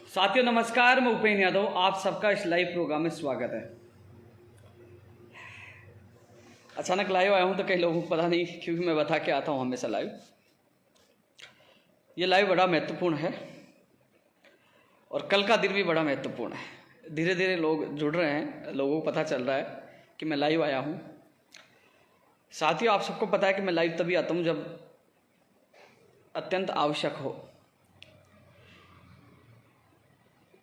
साथियों नमस्कार, मैं उपेंद्र यादव, आप सबका इस लाइव प्रोग्राम में स्वागत है। अचानक लाइव आया हूं तो कई लोगों को पता नहीं, क्योंकि मैं बता के आता हूं हमेशा लाइव। ये लाइव बड़ा महत्वपूर्ण है और कल का दिन भी बड़ा महत्वपूर्ण है। धीरे धीरे लोग जुड़ रहे हैं, लोगों को पता चल रहा है कि मैं लाइव आया हूं। साथियों, आप सबको पता है कि मैं लाइव तभी आता हूं जब अत्यंत आवश्यक हो।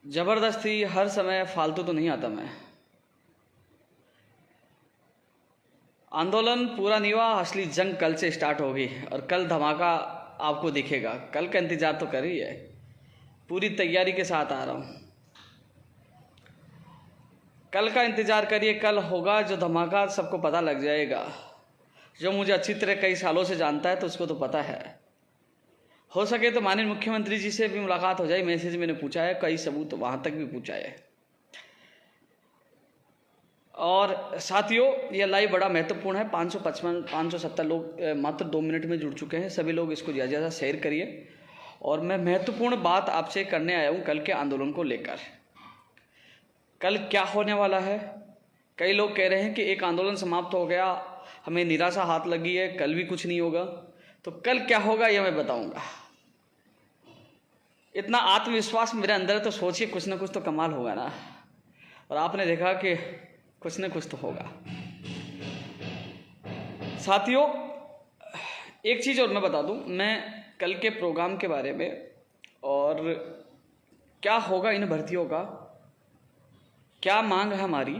जबरदस्ती हर समय फालतू तो नहीं आता मैं। आंदोलन पूरा नहीं हुआ, असली जंग कल से स्टार्ट होगी और कल धमाका आपको दिखेगा। कल का इंतजार तो कर ही है, पूरी तैयारी के साथ आ रहा हूं। कल का इंतजार करिए, कल होगा जो धमाका, सबको पता लग जाएगा। जो मुझे अच्छी तरह कई सालों से जानता है तो उसको तो पता है। हो सके तो माननीय मुख्यमंत्री जी से भी मुलाकात हो जाए, मैसेज मैंने पूछा है, कई सबूत वहां तक भी पूछा है। और साथियों, यह लाइव बड़ा महत्वपूर्ण है। 570 लोग मात्र 2 मिनट में जुड़ चुके हैं। सभी लोग इसको ज़्यादा ज़्यादा शेयर करिए। और मैं महत्वपूर्ण बात आपसे करने आया हूँ कल के आंदोलन को लेकर। कल क्या होने वाला है? कई लोग कह रहे हैं कि एक आंदोलन समाप्त हो गया, हमें निराशा हाथ लगी है, कल भी कुछ नहीं होगा। तो कल क्या होगा यह मैं बताऊंगा। इतना आत्मविश्वास मेरे अंदर है तो सोचिए कुछ ना कुछ तो कमाल होगा ना। और आपने देखा कि कुछ ना कुछ तो होगा। साथियों, एक चीज़ और मैं बता दूं, मैं कल के प्रोग्राम के बारे में और क्या होगा इन भर्तियों का, क्या मांग है हमारी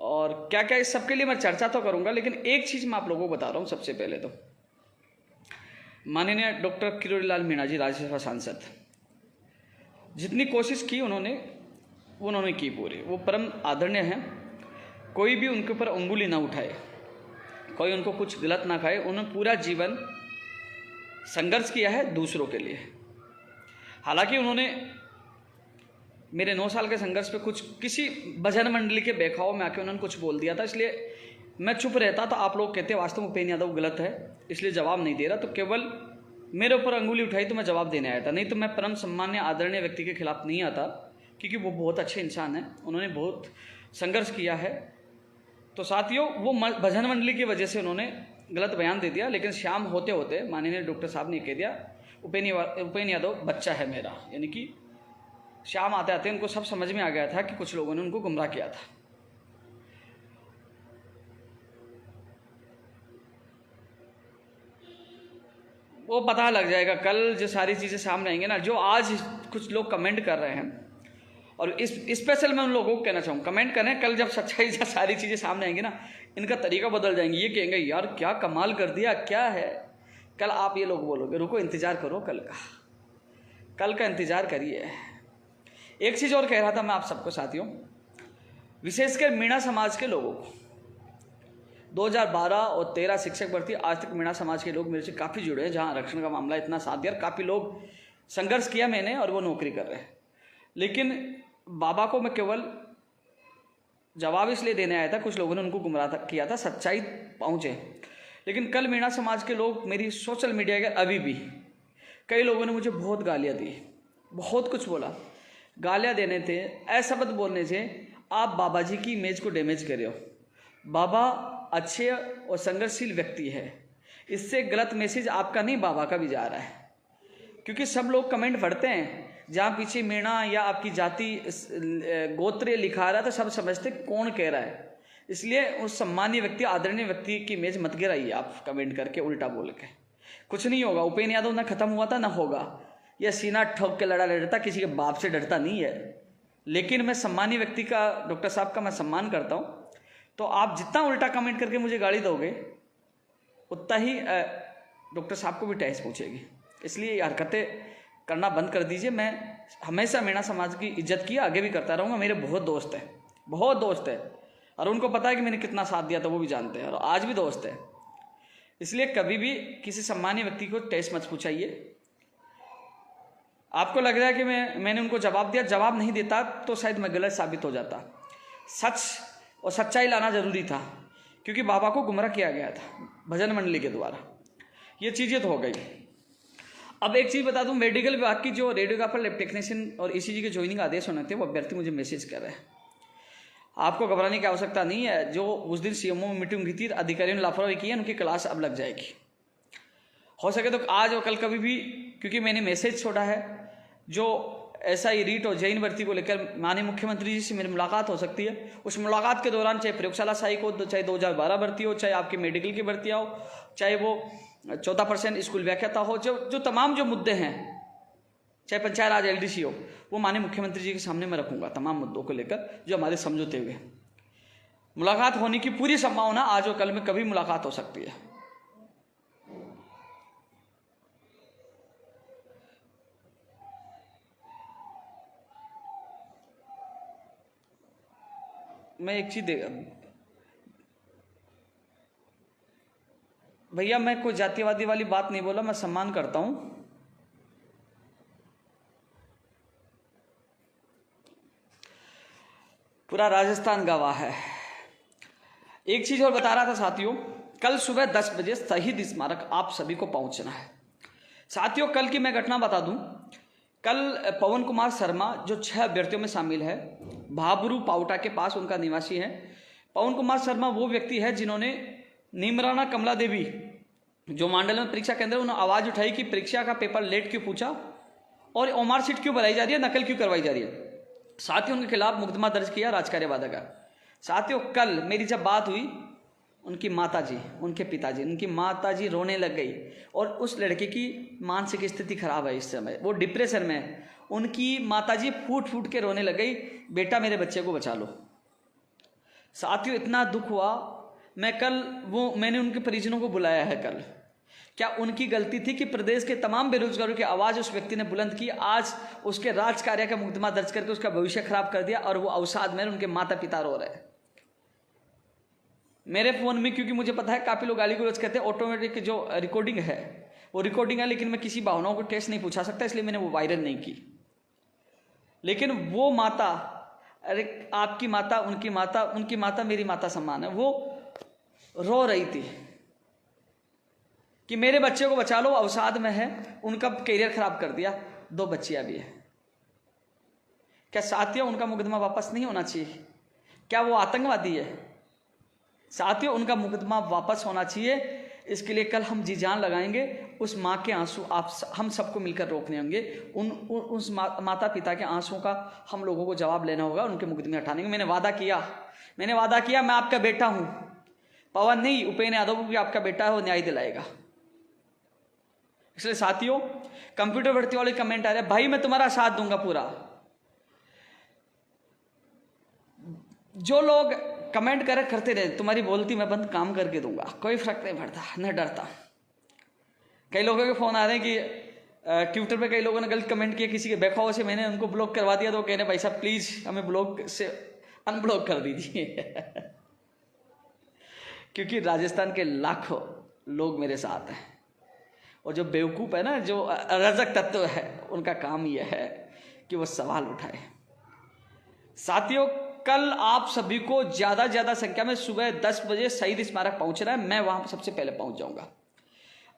और क्या क्या, इस सब के लिए मैं चर्चा तो करूंगा। लेकिन एक चीज़ मैं आप लोगों को बता रहा हूं। सबसे पहले तो माननीय डॉक्टर किरोड़ीलाल मीणा जी, राज्यसभा सांसद, जितनी कोशिश की उन्होंने की पूरी। वो परम आदरणीय हैं। कोई भी उनके ऊपर अंगुली ना उठाए, कोई उनको कुछ गलत ना खाए। उन्होंने पूरा जीवन संघर्ष किया है दूसरों के लिए। हालांकि उन्होंने मेरे 9 साल के संघर्ष पे किसी भजन मंडली के बहकाव में आके उन्होंने कुछ बोल दिया था, इसलिए मैं चुप रहता। तो आप लोग कहते वास्तव में उपेंद्र यादव गलत है, इसलिए जवाब नहीं दे रहा। तो केवल मेरे ऊपर अंगुली उठाई तो मैं जवाब देने आया था, नहीं तो मैं परम सम्मान्य आदरणीय व्यक्ति के खिलाफ नहीं आता, क्योंकि वो बहुत अच्छे इंसान हैं। उन्होंने बहुत संघर्ष किया है। तो साथियों, वो भजन मंडली की वजह से उन्होंने गलत बयान दे दिया। लेकिन शाम होते होते माननीय डॉक्टर साहब ने कह दिया उपेंद्र यादव बच्चा है मेरा, यानी कि शाम आते आते उनको सब समझ में आ गया था कि कुछ लोगों ने उनको गुमराह किया था। वो पता लग जाएगा कल, जो सारी चीज़ें सामने आएंगे ना। जो आज कुछ लोग कमेंट कर रहे हैं, और इस स्पेशल मैं उन लोगों को कहना चाहूँ, कमेंट करें। कल जब सच्चाई से सारी चीज़ें सामने आएंगी ना, इनका तरीका बदल जाएंगे। ये कहेंगे यार क्या कमाल कर दिया, क्या है। कल आप ये लोग बोलोगे, रुको इंतज़ार करो कल का इंतज़ार करिए। एक चीज़ और कह रहा था मैं आप सबको साथियों, विशेषकर मीणा समाज के लोगों को। 2012 और 13 शिक्षक भर्ती, आज तक मीणा समाज के लोग मेरे से काफ़ी जुड़े हैं। जहाँ आरक्षण का मामला इतना साथ दिया, काफ़ी लोग संघर्ष किया मैंने, और वो नौकरी कर रहे हैं। लेकिन बाबा को मैं केवल जवाब इसलिए देने आया था, कुछ लोगों ने उनको गुमराह किया था, सच्चाई पहुँचे। लेकिन कल मीणा समाज के लोग मेरी सोशल मीडिया के, अभी भी कई लोगों ने मुझे बहुत गालियाँ दी, बहुत कुछ बोला। गालियाँ देने थे, अशब्द बोलने से आप बाबा जी की इमेज को डैमेज कर रहे हो। बाबा अच्छे और संघर्षशील व्यक्ति है, इससे गलत मैसेज आपका नहीं बाबा का भी जा रहा है। क्योंकि सब लोग कमेंट पढ़ते हैं, जहाँ पीछे मीणा या आपकी जाति गोत्र लिखा रहा है तो सब समझते कौन कह रहा है। इसलिए उस सम्मानीय व्यक्ति, आदरणीय व्यक्ति की इमेज मत गिराइए आप कमेंट करके, उल्टा बोल के। कुछ नहीं होगा। उपेंद्र यादव ना खत्म हुआ था ना होगा। यह सीना ठोक के लड़ा रहता, किसी के बाप से डरता नहीं है। लेकिन मैं सम्मानीय व्यक्ति का, डॉक्टर साहब का मैं सम्मान करता हूँ। तो आप जितना उल्टा कमेंट करके मुझे गाली दोगे, उतना ही डॉक्टर साहब को भी टैक्स पूछेगी। इसलिए ये हरकतें करना बंद कर दीजिए। मैं हमेशा मीणा समाज की इज्जत की, आगे भी करता रहूँगा। मेरे बहुत दोस्त हैं, और उनको पता है कि मैंने कितना साथ दिया था, वो भी जानते हैं, और आज भी दोस्त है। इसलिए कभी भी किसी सम्मानीय व्यक्ति को टैक्स मत पूछाइए। आपको लग रहा है कि मैंने उनको जवाब दिया, जवाब नहीं देता तो शायद मैं गलत साबित हो जाता। सच और सच्चाई लाना जरूरी था, क्योंकि बाबा को गुमराह किया गया था भजन मंडली के द्वारा। ये चीज़ें तो हो गई। अब एक चीज़ बता दूं, मेडिकल विभाग की जो रेडियोग्राफर, लैब टेक्नीशियन और ईसीजी के ज्वाइनिंग आदेश होने थे, वो अभ्यर्थी मुझे मैसेज कर रहे हैं। आपको घबराने की आवश्यकता नहीं है। जो उस दिन सीएमओ में मीटिंग की थी, अधिकारियों ने लापरवाही की है, उनकी क्लास अब लग जाएगी। हो सके तो आज और कल कभी भी, क्योंकि मैंने मैसेज छोड़ा है, जो SI रीट और जैन भर्ती को लेकर माननीय मुख्यमंत्री जी से मेरी मुलाकात हो सकती है। उस मुलाकात के दौरान चाहे प्रयोगशाला सहायक हो, चाहे 2012 भर्ती हो, चाहे आपकी मेडिकल की भर्तियाँ हो, चाहे वो 14% स्कूल व्याख्याता हो, जो तमाम जो मुद्दे हैं, चाहे पंचायत राज LDC हो, वो माननीय मुख्यमंत्री जी के सामने मैं रखूंगा तमाम मुद्दों को लेकर जो हमारे समझौते हुए। मुलाकात होने की पूरी संभावना आज और कल में कभी मुलाकात हो सकती है। मैं एक चीज भैया, मैं कोई जातिवादी वाली बात नहीं बोला, मैं सम्मान करता हूं। पूरा राजस्थान गवाह है। एक चीज और बता रहा था साथियों, कल सुबह 10 बजे शहीद स्मारक आप सभी को पहुंचना है। साथियों, कल की मैं घटना बता दूं। कल पवन कुमार शर्मा, जो 6 अभ्यर्थियों में शामिल है, भाबरू पाउटा के पास उनका निवासी है। पवन कुमार शर्मा वो व्यक्ति है जिन्होंने नीमराना कमला देवी, जो मांडल में परीक्षा केंद्र, उन्होंने आवाज उठाई कि परीक्षा का पेपर लेट क्यों पूछा और ओमार सीट क्यों भराई जा रही है, नकल क्यों करवाई जा रही है। साथियों, उनके खिलाफ मुकदमा दर्ज किया राजकार्यवाद का। साथियों, कल मेरी जब बात हुई, उनकी माताजी, उनके पिताजी, उनकी माताजी रोने लग गई और उस लड़के की मानसिक स्थिति खराब है इस समय, वो डिप्रेशन में है। उनकी माताजी फूट फूट के रोने लग गई, बेटा मेरे बच्चे को बचा लो। साथियों, इतना दुख हुआ। मैंने उनके परिजनों को बुलाया है कल। क्या उनकी गलती थी कि प्रदेश के तमाम बेरोजगारों की आवाज उस व्यक्ति ने बुलंद की? आज उसके राज कार्य का मुकदमा दर्ज करके उसका भविष्य खराब कर दिया और वो अवसाद में उनके माता पिता रो रहे हैं। मेरे फोन में, क्योंकि मुझे पता है काफी लोग गाली गलौज कहते हैं, ऑटोमेटिक जो रिकॉर्डिंग है वो रिकॉर्डिंग है, लेकिन मैं किसी भावनाओं को टेस्ट नहीं पूछा सकता, इसलिए मैंने वो वायरल नहीं की। लेकिन वो माता, अरे आपकी माता, उनकी माता मेरी माता समान है, वो रो रही थी कि मेरे बच्चे को बचा लो, अवसाद में है, उनका करियर खराब कर दिया, 2 बच्चियां भी है। क्या साथियों, उनका मुकदमा वापस नहीं होना चाहिए? क्या वो आतंकवादी है? साथियों, उनका मुकदमा वापस होना चाहिए। इसके लिए कल हम जी जान लगाएंगे। उस माँ के आंसू हम सबको मिलकर रोकने होंगे। उस माता पिता के आंसुओं का हम लोगों को जवाब लेना होगा, उनके मुकदमे हटाने का। मैंने वादा किया, मैं आपका बेटा हूं। पवन नहीं, उपेंद्र यादव भी आपका बेटा है, वो न्याय दिलाएगा। इसलिए साथियों, कंप्यूटर भर्ती वाले कमेंट आ रहे, भाई मैं तुम्हारा साथ दूंगा पूरा। जो लोग कमेंट करते रहे, तुम्हारी बोलती मैं बंद काम करके दूंगा, कोई फर्क नहीं पड़ता, न डरता। कई लोगों के फोन आ रहे हैं कि ट्विटर पे कई लोगों ने गलत कमेंट किया किसी के बेखौफ से, मैंने उनको ब्लॉक करवा दिया। तो कह रहे भाई साहब प्लीज हमें ब्लॉक से अनब्लॉक कर दीजिए क्योंकि राजस्थान के लाखों लोग मेरे साथ हैं, और जो बेवकूफ़ है ना, जो अराजक तत्व है, उनका काम यह है कि वो सवाल उठाए। साथियों, कल आप सभी को ज्यादा ज्यादा संख्या में सुबह 10 बजे शहीद स्मारक पहुंचना है। मैं वहां सबसे पहले पहुंच जाऊंगा।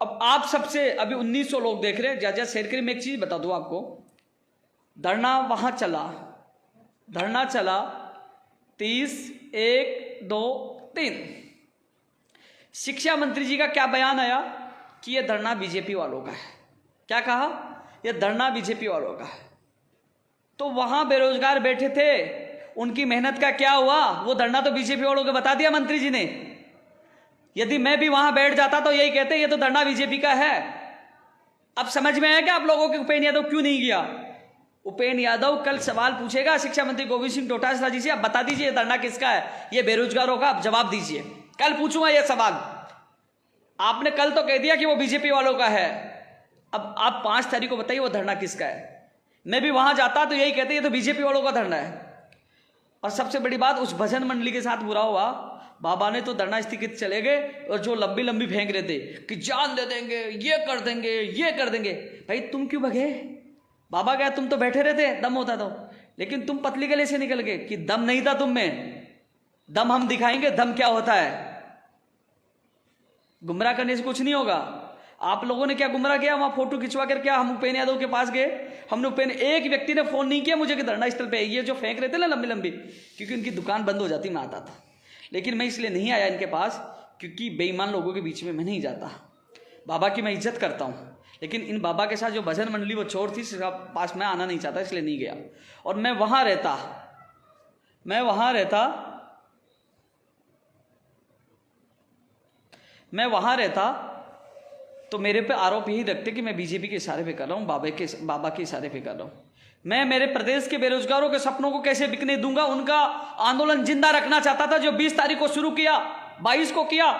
अब आप सबसे, अभी 1900 लोग देख रहे हैं, ज्यादा शेयर करिए। मैं एक चीज बता दूं आपको, धरना वहां चला 30, 1, 2, 3। शिक्षा मंत्री जी का क्या बयान आया कि यह धरना बीजेपी वालों का है। क्या कहा? यह धरना बीजेपी वालों का है। तो वहां बेरोजगार बैठे थे, उनकी मेहनत का क्या हुआ? वो धरना तो बीजेपी वालों को बता दिया मंत्री जी ने। यदि मैं भी वहां बैठ जाता तो यही कहते ये तो धरना बीजेपी का है। अब समझ में आया क्या आप लोगों के उपेंद्र यादव क्यों नहीं गया? उपेंद्र यादव कल सवाल पूछेगा शिक्षा मंत्री गोविंद सिंह डोटासरा जी से, आप बता दीजिए ये धरना किसका है, ये बेरोजगारों का, आप जवाब दीजिए। कल पूछूंगा ये सवाल। आपने कल तो कह दिया कि वो बीजेपी वालों का है, अब आप 5 तारीख को बताइए वो धरना किसका है। मैं भी वहां जाता तो यही कहते ये तो बीजेपी वालों का धरना है। और सबसे बड़ी बात, उस भजन मंडली के साथ बुरा हुआ, बाबा ने तो धरना स्थगित चले गए, और जो लंबी लंबी फेंक रहे थे कि जान दे देंगे, ये कर देंगे। भाई तुम क्यों भगे? बाबा गया, तुम तो बैठे रहते, दम होता तो। लेकिन तुम पतली गले से निकल गए कि दम नहीं था तुम में। दम हम दिखाएंगे, दम क्या होता है। गुमराह करने से कुछ नहीं होगा। आप लोगों ने क्या गुमराह किया, वहां फोटो खिंचवा कर क्या हम उपेंद्र यादव के पास गए, हमने एक व्यक्ति ने फोन नहीं किया मुझे कि धरना स्थल पे ये जो फेंक रहे थे ना लंबी लंबी, क्योंकि उनकी दुकान बंद हो जाती मैं आता था। लेकिन मैं इसलिए नहीं आया इनके पास क्योंकि बेईमान लोगों के बीच में मैं नहीं जाता। बाबा की मैं इज्जत करता हूँ, लेकिन इन बाबा के साथ जो भजन मंडली वो चोर थी, इसके पास मैं आना नहीं चाहता, इसलिए नहीं गया। और मैं वहाँ रहता तो मेरे पे आरोप यही रखते कि मैं बीजेपी के इशारे पे कर रहा हूँ, बाबा के इशारे पे कर रहा हूँ। मैं मेरे प्रदेश के बेरोजगारों के सपनों को कैसे बिकने दूंगा। उनका आंदोलन जिंदा रखना चाहता था, जो 20 तारीख को शुरू किया, 22 को किया,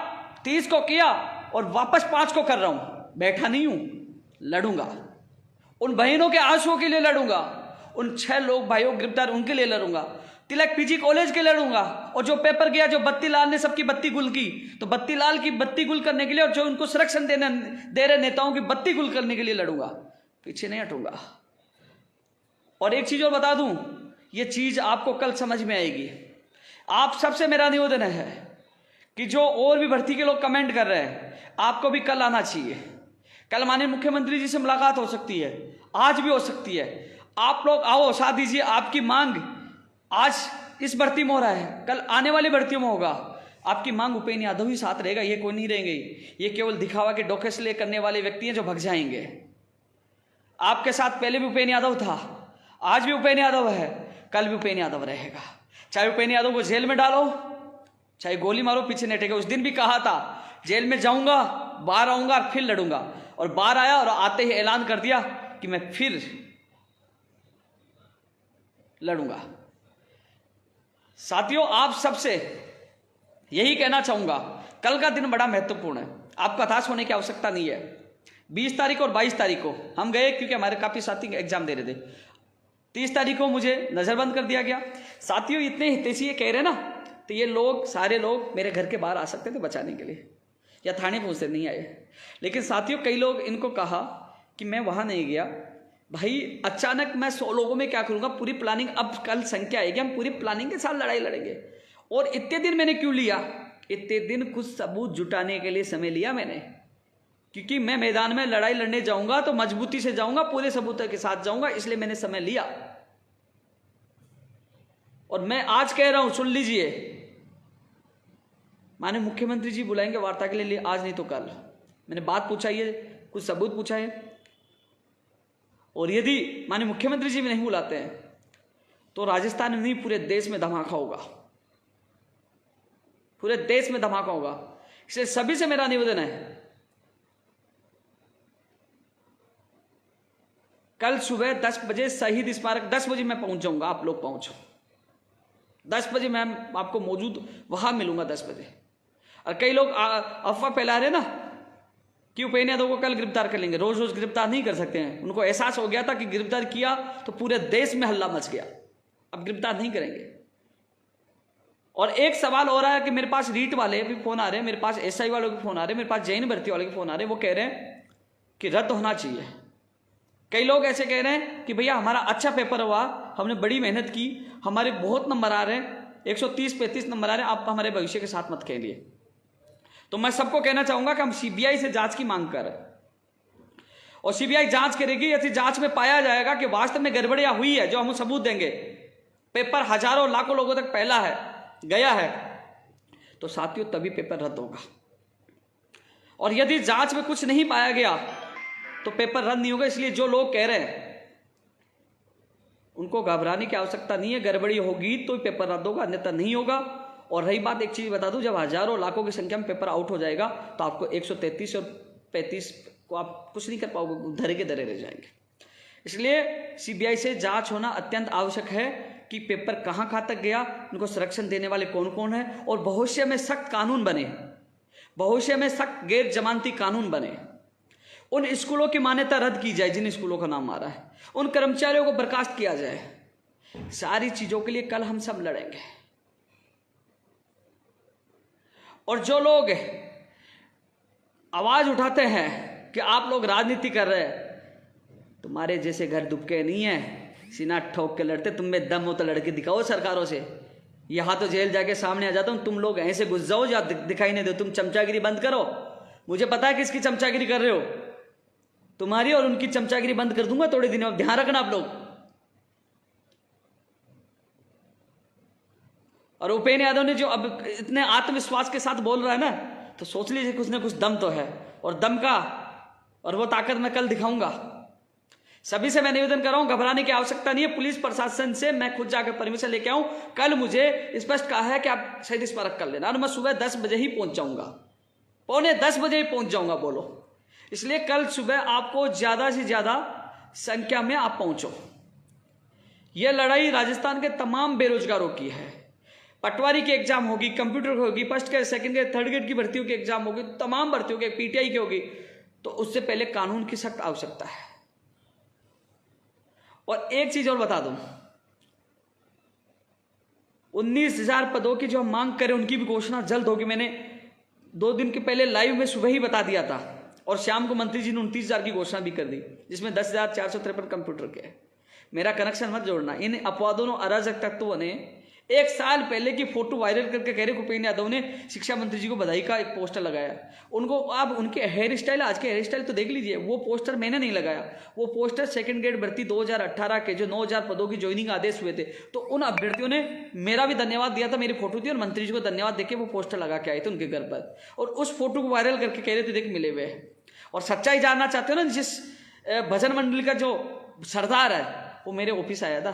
30 को किया और वापस 5 को कर रहा हूं। बैठा नहीं हूं, लड़ूंगा। उन बहनों के आंसुओं के लिए लड़ूंगा, उन 6 लोग भाइयों गिरफ्तार उनके लिए लड़ूंगा, तिलक पीजी कॉलेज के लड़ूंगा। और जो पेपर गया, जो बत्ती लाल ने सबकी बत्ती गुल की, तो बत्ती लाल की बत्ती गुल करने के लिए और जो उनको संरक्षण दे रहे नेताओं की बत्ती गुल करने के लिए लड़ूंगा, पीछे नहीं हटूंगा। और एक चीज और बता दूं, ये चीज आपको कल समझ में आएगी। आप सबसे मेरा निवेदन है कि जो और भी भर्ती के लोग कमेंट कर रहे हैं, आपको भी कल आना चाहिए। कल माननीय मुख्यमंत्री जी से मुलाकात हो सकती है, आज भी हो सकती है। आप लोग आओ, साथ दीजिए। आपकी मांग आज इस भर्ती में हो रहा है, कल आने वाली भर्तियों में होगा। आपकी मांग उपेंद्र यादव ही साथ रहेगा, ये कोई नहीं रहेंगे। ये केवल दिखावा के डोके से ले करने वाले व्यक्ति हैं जो भग जाएंगे। आपके साथ पहले भी उपेंद्र यादव था, आज भी उपेंद्र यादव है, कल भी उपेंद्र यादव रहेगा। चाहे उपेंद्र यादव को जेल में डालो, चाहे गोली मारो, पीछे नहीं हटेगा। उस दिन भी कहा था जेल में जाऊंगा, बाहर आऊंगा, फिर लड़ूंगा। और बाहर आया और आते ही ऐलान कर दिया कि मैं फिर लड़ूंगा। साथियों, आप सबसे यही कहना चाहूंगा, कल का दिन बड़ा महत्वपूर्ण है। आपको हताश होने की आवश्यकता नहीं है। 20 तारीख और 22 तारीख को हम गए क्योंकि हमारे काफी साथी एग्जाम दे रहे थे। 30 तारीख को मुझे नजरबंद कर दिया गया। साथियों, इतने हितैषी ये कह रहे ना, तो ये लोग सारे लोग मेरे घर के बाहर आ सकते थे बचाने के लिए, या थाने पहुंचते, नहीं आए। लेकिन साथियों, कई लोग इनको कहा कि मैं वहां नहीं गया। भाई अचानक मैं 100 लोगों में क्या करूंगा, पूरी प्लानिंग। अब कल संख्या आएगी, हम पूरी प्लानिंग के साथ लड़ाई लड़ेंगे। और इतने दिन मैंने क्यों लिया, इतने दिन कुछ सबूत जुटाने के लिए समय लिया मैंने, क्योंकि मैं मैदान में लड़ाई लड़ने जाऊंगा तो मजबूती से जाऊंगा, पूरे सबूतों के साथ जाऊंगा, इसलिए मैंने समय लिया। और मैं आज कह रहा हूं, सुन लीजिए, माननीय मुख्यमंत्री जी बुलाएंगे वार्ता के लिए, आज नहीं तो कल। मैंने बात पूछा, ये कुछ सबूत पूछा है। और यदि माननीय मुख्यमंत्री जी भी नहीं बुलाते हैं तो राजस्थान में नहीं, पूरे देश में धमाका होगा, पूरे देश में धमाका होगा। इसलिए सभी से मेरा निवेदन है, कल सुबह 10 बजे शहीद स्मारक, 10 बजे मैं पहुंच जाऊंगा, आप लोग पहुंचो। 10 बजे मैं आपको मौजूद वहां मिलूंगा, 10 बजे। और कई लोग अफवाह फैला रहे ना कि उपेंद्र यादव को कल गिरफ्तार कर लेंगे। रोज रोज गिरफ्तार नहीं कर सकते हैं। उनको एहसास हो गया था कि गिरफ्तार किया तो पूरे देश में हल्ला मच गया, अब गिरफ्तार नहीं करेंगे। और एक सवाल हो रहा है कि मेरे पास रीट वाले भी फोन आ रहे हैं, मेरे पास एसआई वालों के फोन आ रहे हैं, मेरे पास जैन भर्ती वाले के फोन आ रहे हैं। वो कह रहे हैं कि रद्द होना चाहिए। कई लोग ऐसे कह रहे हैं कि भैया हमारा अच्छा पेपर हुआ, हमने बड़ी मेहनत की, हमारे बहुत नंबर आ रहे हैं, 130-35 नंबर आ रहे हैं, आप हमारे भविष्य के साथ मत खेलिए। तो मैं सबको कहना चाहूंगा कि हम सीबीआई से जांच की मांग कर रहे हैं, और सीबीआई जांच करेगी। यदि जांच में पाया जाएगा कि वास्तव में गड़बड़ियां हुई है, जो हम सबूत देंगे, पेपर हजारों लाखों लोगों तक फैला है, गया है, तो साथियों तभी पेपर रद्द होगा। और यदि जांच में कुछ नहीं पाया गया तो पेपर रद्द नहीं होगा। इसलिए जो लोग कह रहे हैं उनको घबराने की आवश्यकता नहीं है। गड़बड़ी होगी तो पेपर रद्द होगा, अन्यथा नहीं होगा। और रही बात, एक चीज बता दूं, जब हजारों लाखों की संख्या में पेपर आउट हो जाएगा तो आपको 133 और 35 को आप कुछ नहीं कर पाओगे, धरे के धरे रह जाएंगे। इसलिए सीबीआई से जांच होना अत्यंत आवश्यक है कि पेपर कहां तक गया, उनको संरक्षण देने वाले कौन कौन है, और भविष्य में सख्त कानून बने, भविष्य में सख्त गैर जमानती कानून बने। उन स्कूलों की मान्यता रद्द की जाए जिन स्कूलों का नाम आ रहा है, उन कर्मचारियों को बर्खास्त किया जाए। सारी चीजों के लिए कल हम सब लड़ेंगे। और जो लोग आवाज उठाते हैं कि आप लोग राजनीति कर रहे हैं, तुम्हारे जैसे घर दुबके नहीं है, सीना ठोक के लड़ते, तुम में दम हो तो लड़के दिखाओ सरकारों से। यहां तो जेल जाके सामने आ जाता हूं, तुम लोग ऐसे घुस जाओ या दिखाई नहीं दो। तुम चमचागिरी बंद करो, मुझे पता है किसकी चमचागिरी कर रहे हो, तुम्हारी और उनकी चमचागिरी बंद कर दूंगा थोड़े दिनों में, ध्यान रखना आप लोग। और उपेंद्र यादव ने जो अब इतने आत्मविश्वास के साथ बोल रहा है ना, तो सोच लीजिए कुछ ना कुछ दम तो है, और दम का और वो ताकत मैं कल दिखाऊंगा। सभी से मैं निवेदन कर रहा हूं, घबराने की आवश्यकता नहीं है। पुलिस प्रशासन से मैं खुद जाकर परमिशन लेके आऊं। कल मुझे स्पष्ट कहा है कि आप शहीद स्मारक कर लेना, और मैं सुबह 10 बजे ही पहुंच जाऊंगा, पौने 10 बजे ही पहुंच जाऊंगा बोलो। इसलिए कल सुबह आपको ज्यादा से ज्यादा संख्या में आप पहुंचो। यह लड़ाई राजस्थान के तमाम बेरोजगारों की है। पटवारी की एग्जाम होगी, कंप्यूटर की होगी, first grade, second grade, third grade की भर्तियों की एग्जाम होगी, तमाम भर्तियों की, पीटीआई की होगी, तो उससे पहले कानून की सख्त आवश्यकता है। और एक चीज और बता दूं, 19,000 पदों की जो हम मांग करें उनकी भी घोषणा जल्द होगी। मैंने 2 दिन के पहले लाइव में सुबह ही बता दिया था, और शाम को मंत्री जी ने 29,000 की घोषणा भी कर दी, जिसमें 10,453 कंप्यूटर के है। मेरा कनेक्शन मत जोड़ना। इन अपवादों और अराजक तत्वों ने 1 साल पहले की फोटो वायरल करके कह रहे उपेंद्र यादव ने शिक्षा मंत्री जी को बधाई का एक पोस्टर लगाया। उनको आप उनके हेयर स्टाइल, आज के हेयर स्टाइल तो देख लीजिए। वो पोस्टर मैंने नहीं लगाया, वो पोस्टर सेकंड ग्रेड भर्ती 2018 के जो 9,000 पदों की ज्वाइनिंग आदेश हुए थे, तो उन अभ्यर्थियों ने मेरा भी धन्यवाद दिया था, मेरी फोटो थी, और मंत्री जी को धन्यवाद देके वो पोस्टर लगा के आए थे उनके घर पर, और उस फोटो को वायरल करके कह रहे थे देख मिले हुए। और सच्चाई जानना चाहते हो ना, जिस भजन मंडली का जो सरदार है वो मेरे ऑफिस आया था,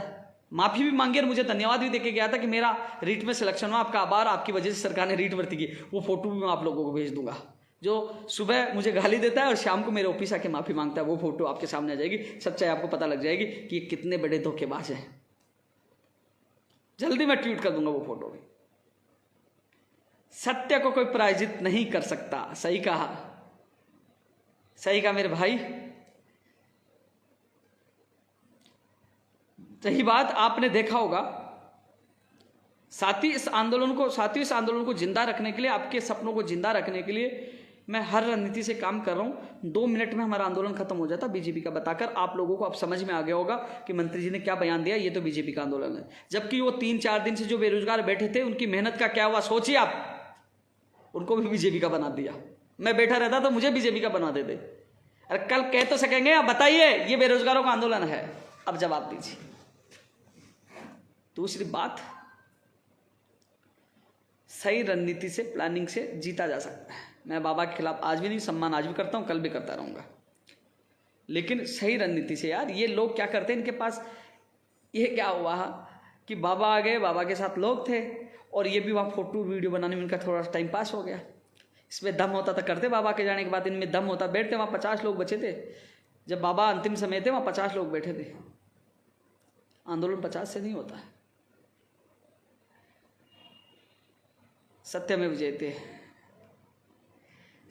माफी भी मांगी और मुझे धन्यवाद भी देके गया था कि मेरा रीट में सिलेक्शन हुआ, आपका आभार, आपकी वजह से सरकार ने रीट भर्ती की। वो फोटो भी मैं आप लोगों को भेज दूंगा। जो सुबह मुझे गाली देता है और शाम को मेरे ऑफिस आके माफी मांगता है, वो फोटो आपके सामने आ जाएगी। सच्चाई आपको पता लग जाएगी कि ये कितने बड़े धोखेबाज हैं। जल्दी मैं ट्वीट कर दूंगा वो फोटो भी। सत्य को कोई पराजित नहीं कर सकता। सही कहा, सही कहा मेरे भाई। सही बात। आपने देखा होगा, साथ ही इस आंदोलन को जिंदा रखने के लिए, आपके सपनों को जिंदा रखने के लिए मैं हर रणनीति से काम कर रहा हूं। 2 मिनट में हमारा आंदोलन खत्म हो जाता बीजेपी का बताकर। आप लोगों को अब समझ में आ गया होगा कि मंत्री जी ने क्या बयान दिया, ये तो बीजेपी का आंदोलन है। जबकि वो 3-4 दिन से जो बेरोजगार बैठे थे, उनकी मेहनत का क्या हुआ सोचिए आप। उनको भी बीजेपी का बना दिया। मैं बैठा रहता तो मुझे बीजेपी का बना देते। अरे कल कह तो सकेंगे, आप बताइए ये बेरोजगारों का आंदोलन है, अब जवाब दीजिए। दूसरी बात, सही रणनीति से, प्लानिंग से जीता जा सकता है। मैं बाबा के खिलाफ आज भी नहीं, सम्मान आज भी करता हूं, कल भी करता रहूंगा, लेकिन सही रणनीति से। यार ये लोग क्या करते हैं, इनके पास ये क्या हुआ कि बाबा आ गए, बाबा के साथ लोग थे, और ये भी वहां फोटो वीडियो बनाने में इनका थोड़ा टाइम पास हो गया। इसमें दम होता था करते, बाबा के जाने के बाद इनमें दम होता, बैठते। वहां 50 लोग बचे थे जब बाबा अंतिम समय थे, वहां 50 लोग बैठे थे। आंदोलन 50 से नहीं होता है। सत्य में विजयते।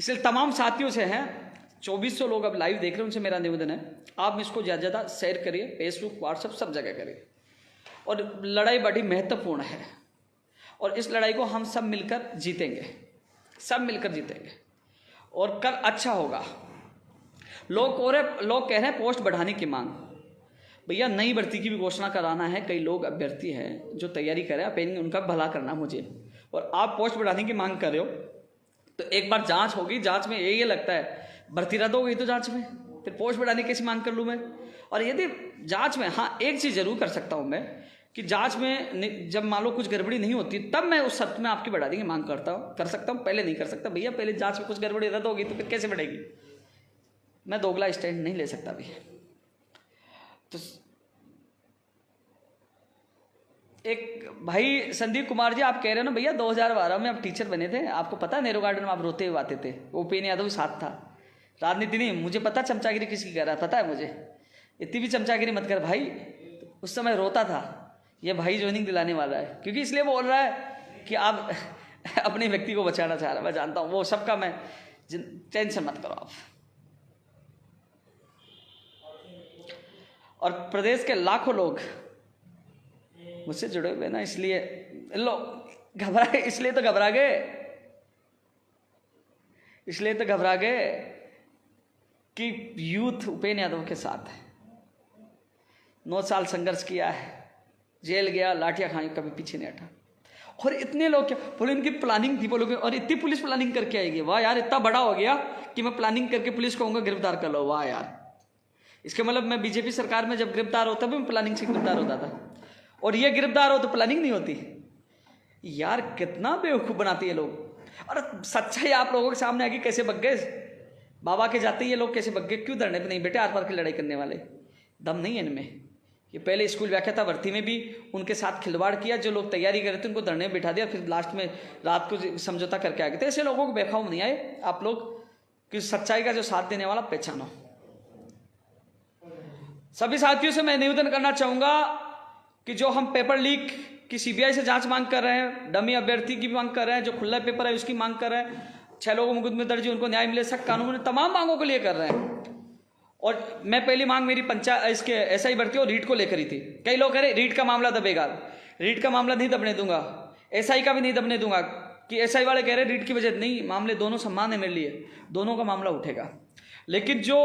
इसलिए तमाम साथियों से हैं, 2400 लोग अब लाइव देख रहे हैं, उनसे मेरा निवेदन है आप इसको ज़्यादा ज़्यादा शेयर करिए, फेसबुक, व्हाट्सएप, सब जगह करिए। और लड़ाई बड़ी महत्वपूर्ण है, और इस लड़ाई को हम सब मिलकर जीतेंगे, सब मिलकर जीतेंगे, और कल अच्छा होगा। लोग कह रहे हैं पोस्ट बढ़ाने की मांग। भैया नई भर्ती की भी घोषणा कराना है। कई लोग अभ्यर्थी हैं जो तैयारी करें, आप उनका भला करना मुझे, और आप पोस्ट बढ़ाने की मांग कर रहे हो, तो एक बार जांच होगी। जांच में ये लगता है भर्ती रद्द हो गई, तो जांच में फिर पोस्ट बढ़ाने की कैसी मांग कर लूँ मैं। और यदि जांच में, हाँ एक चीज़ जरूर कर सकता हूँ मैं, कि जांच में जब मान लो कुछ गड़बड़ी नहीं होती, तब मैं उस शर्त में आपकी बढ़ा देंगे मांग कर सकता हूँ। पहले नहीं कर सकता भैया, पहले जांच में कुछ गड़बड़ी रद्द होगी तो फिर कैसे बढ़ेगी। मैं दोगला स्टैंड नहीं ले सकता भैया। तो एक भाई संदीप कुमार जी, आप कह रहे हो ना भैया 2012 में आप टीचर बने थे, आपको पता है नेहरू गार्डन में आप रोते हुए आते थे, वो उपेंद्र यादव साथ था। राजनीति नहीं, मुझे पता चमचागिरी किसकी कर रहा है, पता है मुझे। इतनी भी चमचागिरी मत कर भाई। उस समय रोता था, ये भाई ज्वाइनिंग दिलाने वाला है, क्योंकि इसलिए बोल रहा है कि आप अपने व्यक्ति को बचाना चाह रहा है। मैं जानता हूँ वो सबका, मैं टेंशन मत करो आप। और प्रदेश के लाखों लोग मुझसे जुड़े हुए ना, इसलिए घबराए, इसलिए तो घबरा गए कि यूथ उपेंद्र यादव के साथ है। 9 साल संघर्ष किया है, जेल गया, लाठियां खाई, कभी पीछे नहीं हटा। और इतने लोग क्या बोले, इनकी प्लानिंग थी बोलोगे, और इतनी पुलिस प्लानिंग करके आएगी। वाह यार, इतना बड़ा हो गया कि मैं प्लानिंग करके पुलिस को कहूँगा गिरफ्तार कर लो। वाह यार, इसके मतलब मैं बीजेपी सरकार में जब गिरफ्तार होता भी मैं प्लानिंग से गिरफ्तार होता था, और ये गिरफ्तार हो तो प्लानिंग नहीं होती। यार कितना बेवकूफ़ बनाती है लोग। और सच्चाई आप लोगों के सामने आगे कैसे बग गए, बाबा के जाते ये लोग कैसे बग गए। क्यों धरने पे नहीं बैठे, आर पार की लड़ाई करने वाले, दम नहीं है इनमें। ये पहले स्कूल व्याख्याता भर्ती में भी उनके साथ खिलवाड़ किया, जो लोग तैयारी कर रहे थे उनको धरने में बिठा दिया, फिर लास्ट में रात को समझौता करके आ गए। तो ऐसे लोगों को बेखौफ नहीं आए आप लोग कि सच्चाई का जो साथ देने वाला पहचानो। सभी साथियों से मैं निवेदन करना चाहूंगा कि जो हम पेपर लीक की सीबीआई से जांच मांग कर रहे हैं, डमी अभ्यर्थी की भी मांग कर रहे हैं, जो खुला पेपर है उसकी मांग कर रहे हैं, 6 लोगों मुकदमे दर्ज उनको न्याय मिले, सख्त कानून, तमाम मांगों के लिए कर रहे हैं। और मैं पहली मांग मेरी इसके एसआई भर्ती और रीट को लेकर ही थी। कई लोग कह रहे रीट का मामला दबेगा, रीट का मामला नहीं दबने दूंगा, एसआई का भी नहीं दबने दूंगा, कि एसआई वाले कह रहे रीट की वजह नहीं, मामले दोनों समान है मेरे लिए, दोनों का मामला उठेगा। लेकिन जो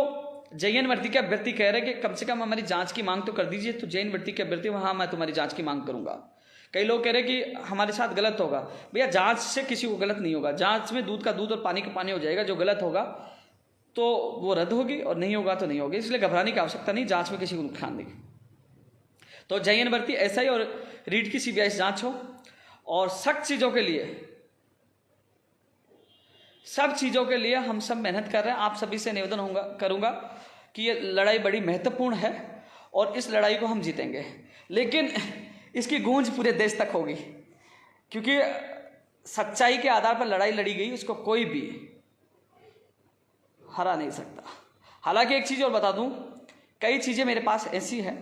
जेएन भर्ती के अभ्यर्थी कह रहे हैं कि कम से कम हमारी जांच की मांग तो कर दीजिए, तो जेएन भर्ती के अभ्यर्थी हाँ मैं तुम्हारी जांच की मांग करूंगा। कई लोग कह रहे हैं कि हमारे साथ गलत होगा। भैया जांच से किसी को गलत नहीं होगा, जांच में दूध का दूध और पानी का पानी हो जाएगा। जो गलत होगा तो वो रद्द होगी और नहीं होगा तो नहीं होगी, इसलिए घबराने की आवश्यकता नहीं, जांच में किसी को नुकसान नहीं। तो जेएन भर्ती एसआई और रीट की सीबीआई से जांच हो, और सख्त चीजों के लिए, सब चीजों के लिए हम सब मेहनत कर रहे हैं। आप सभी से निवेदन करूंगा कि ये लड़ाई बड़ी महत्वपूर्ण है और इस लड़ाई को हम जीतेंगे, लेकिन इसकी गूंज पूरे देश तक होगी, क्योंकि सच्चाई के आधार पर लड़ाई लड़ी गई, उसको कोई भी हरा नहीं सकता। हालांकि एक चीज़ और बता दूं, कई चीज़ें मेरे पास ऐसी हैं,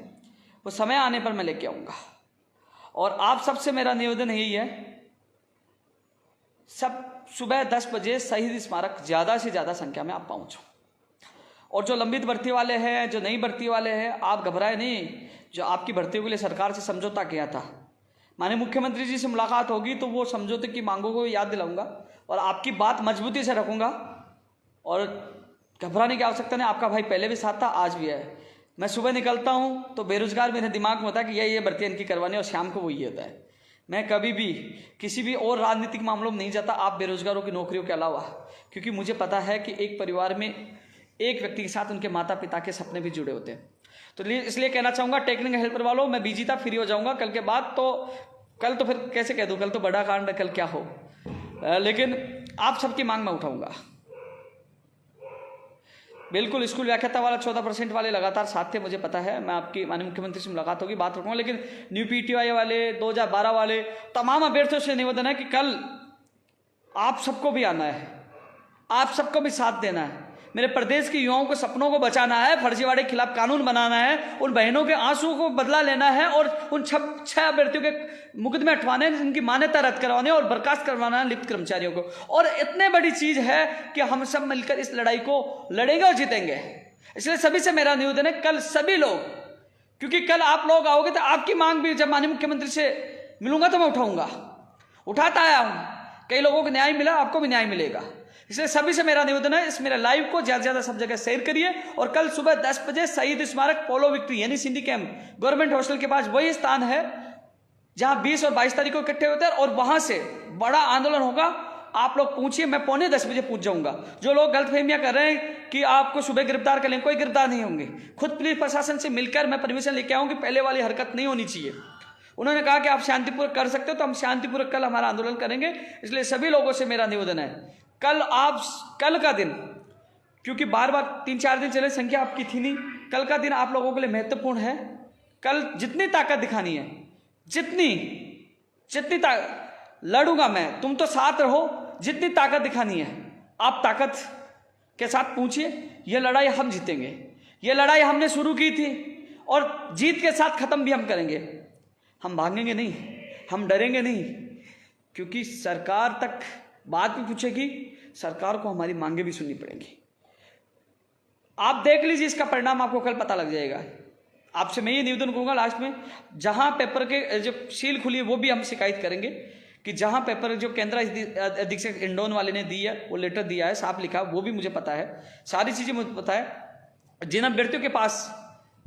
वो समय आने पर मैं लेके आऊँगा। और आप सबसे मेरा निवेदन यही है, सब सुबह 10 बजे शहीद स्मारक ज़्यादा से ज़्यादा संख्या में आप पहुँचो। और जो लंबित भर्ती वाले हैं, जो नई भर्ती वाले हैं, आप घबराए नहीं। जो आपकी भर्तियों के लिए सरकार से समझौता किया था, माननीय मुख्यमंत्री जी से मुलाकात होगी तो वो समझौते की मांगों को याद दिलाऊंगा और आपकी बात मजबूती से रखूंगा। और घबराने की आवश्यकता नहीं, आपका भाई पहले भी साथ था, आज भी है। मैं सुबह निकलता हूँ तो बेरोजगार मेरे दिमाग में होता है कि ये भर्तियाँ इनकी करवानी, और शाम को वो ये होता है। मैं कभी भी किसी भी और राजनीतिक मामलों में नहीं जाता, आप बेरोजगारों की नौकरियों के अलावा, क्योंकि मुझे पता है कि एक परिवार में एक व्यक्ति के साथ उनके माता पिता के सपने भी जुड़े होते हैं। तो इसलिए कहना चाहूँगा टेक्निकल हेल्पर वालों, मैं बिजी था, फ्री हो जाऊँगा कल के बाद। तो कल तो फिर कैसे कह दूँ, कल तो बड़ा कांड, कल क्या हो, लेकिन आप सबकी मांग मैं उठाऊँगा बिल्कुल। स्कूल व्याख्याता वाला 14% वाले लगातार साथ थे, मुझे पता है। मैं आपकी माननीय मुख्यमंत्री से मुलाकात होगी, बात रखूँगा। लेकिन न्यू पीटीआई वाले, 2012 वाले, तमाम अभ्यर्थियों से निवेदन है कि कल आप सबको भी आना है, आप सबको भी साथ देना है। मेरे प्रदेश के युवाओं के सपनों को बचाना है, फर्जीवाड़े के खिलाफ कानून बनाना है, उन बहनों के आंसुओं को बदला लेना है, और उन 6 अभ्यर्थियों के मुकदमे हटवाने, जिनकी मान्यता रद्द करवाने और बर्खास्त करवाना है लिप्त कर्मचारियों को। और इतने बड़ी चीज है कि हम सब मिलकर इस लड़ाई को लड़ेंगे और जीतेंगे। इसलिए सभी से मेरा निवेदन है, कल सभी लोग, क्योंकि कल आप लोग आओगे तो आपकी मांग भी जब माननीय मुख्यमंत्री से मिलूंगा तो मैं उठाऊंगा, उठाता आया हूं। कई लोगों को न्याय मिला, आपको भी न्याय मिलेगा। इसलिए सभी से मेरा निवेदन है, इस मेरे लाइव को ज्यादा से ज्यादा सब जगह शेयर करिए। और कल सुबह 10 बजे शहीद स्मारक पोलो विक्ट्री यानी सिंधी कैंप गवर्नमेंट हॉस्टल के पास वही स्थान है जहां 20 और 22 तारीख को इकट्ठे होते हैं, और वहां से बड़ा आंदोलन होगा। आप लोग पूछिए, मैं 9:45 बजे पूछ जाऊंगा। जो लोग गलतफहमियां कर रहे हैं कि आपको सुबह गिरफ्तार कर लेंगे, कोई गिरफ्तार नहीं होंगे। खुद पुलिस प्रशासन से मिलकर मैं परमिशन लेके आऊंगी, पहले वाली हरकत नहीं होनी चाहिए। उन्होंने कहा कि आप शांतिपूर्वक कर सकते हो, तो हम शांतिपूर्वक कल हमारा आंदोलन करेंगे। इसलिए सभी लोगों से मेरा निवेदन है, कल का दिन, क्योंकि बार बार 3-4 दिन चले, संख्या आपकी थी नहीं, कल का दिन आप लोगों के लिए महत्वपूर्ण है। कल जितनी ताकत दिखानी है, जितनी लड़ूंगा मैं, तुम तो साथ रहो, जितनी ताकत दिखानी है आप ताकत के साथ पूछिए। ये लड़ाई हम जीतेंगे, ये लड़ाई हमने शुरू की थी और जीत के साथ खत्म भी हम करेंगे। हम भागेंगे नहीं, हम डरेंगे नहीं, क्योंकि सरकार तक बात भी पूछेगी, सरकार को हमारी मांगे भी सुननी पड़ेंगी। आप देख लीजिए, इसका परिणाम आपको कल पता लग जाएगा। आपसे मैं ये निवेदन करूंगा लास्ट में, जहां पेपर के जो सील खुली है वो भी हम शिकायत करेंगे कि जहां पेपर जो केंद्र अधीक्षक इंडोन वाले ने दी है, वो लेटर दिया है, साफ लिखा, वो भी मुझे पता है, सारी चीजें मुझे पता है। जिन अभ्यर्थियों के पास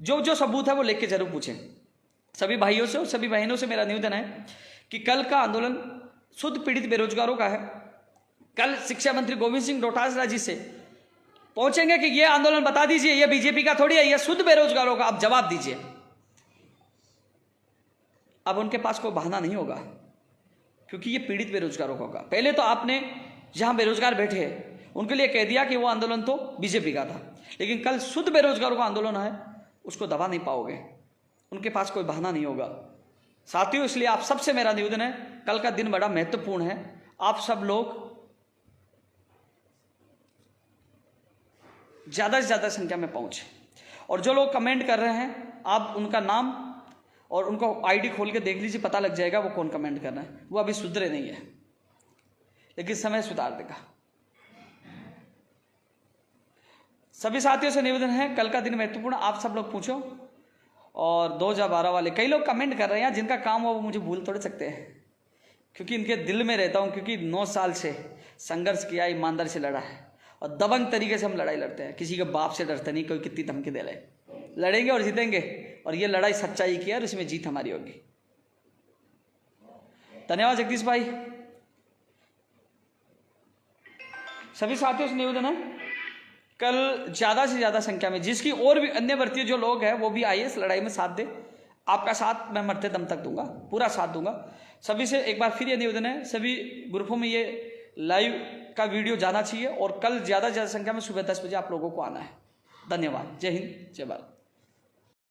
जो सबूत है वो लेके जरूर पूछें। सभी भाइयों से और सभी बहनों से मेरा निवेदन है कि कल का आंदोलन शुद्ध पीड़ित बेरोजगारों का है। कल शिक्षा मंत्री गोविंद सिंह डोटासरा जी से पहुंचेंगे कि ये आंदोलन बता दीजिए, ये बीजेपी का थोड़ी है, ये शुद्ध बेरोजगारों का, आप जवाब दीजिए। अब उनके पास कोई बहाना नहीं होगा, क्योंकि ये पीड़ित बेरोजगारों का होगा। पहले तो आपने जहां बेरोजगार बैठे हैं उनके लिए कह दिया कि वो आंदोलन तो बीजेपी का था, लेकिन कल शुद्ध बेरोजगारों का आंदोलन है, उसको दबा नहीं पाओगे, उनके पास कोई बहाना नहीं होगा। साथियों, इसलिए आप सबसे मेरा निवेदन है, कल का दिन बड़ा महत्वपूर्ण है, आप सब लोग ज़्यादा से ज़्यादा संख्या में पहुंचे, और जो लोग कमेंट कर रहे हैं आप उनका नाम और उनको आईडी खोल के देख लीजिए, पता लग जाएगा वो कौन कमेंट कर रहा है। वो अभी सुधरे नहीं है, लेकिन समय सुधार देगा। सभी साथियों से निवेदन है, कल का दिन महत्वपूर्ण, आप सब लोग पूछो। और 2012 वाले कई लोग कमेंट कर रहे हैं, जिनका काम हो वो मुझे भूल थोड़े सकते हैं, क्योंकि इनके दिल में रहता हूं, क्योंकि 9 साल से संघर्ष किया, ईमानदारी से लड़ा है, और दबंग तरीके से हम लड़ाई लड़ते हैं, किसी के बाप से डरते नहीं, कोई कितनी धमकी दे ले, लड़ेंगे और जीतेंगे, और ये लड़ाई सच्चाई की है और इसमें जीत हमारी होगी। धन्यवाद जगदीश भाई। सभी साथियों से निवेदन है, कल ज़्यादा से ज़्यादा संख्या में, जिसकी और भी अन्य भर्ती जो लोग हैं वो भी आइए, इस लड़ाई में साथ दे। आपका साथ मैं मरते दम तक दूंगा, पूरा साथ दूंगा। सभी से एक बार फिर ये निवेदन है, सभी ग्रुपों में ये लाइव का वीडियो जाना चाहिए, और कल ज़्यादा से ज़्यादा संख्या में सुबह 10 बजे आप लोगों को आना है। धन्यवाद। जय हिंद, जय भारत।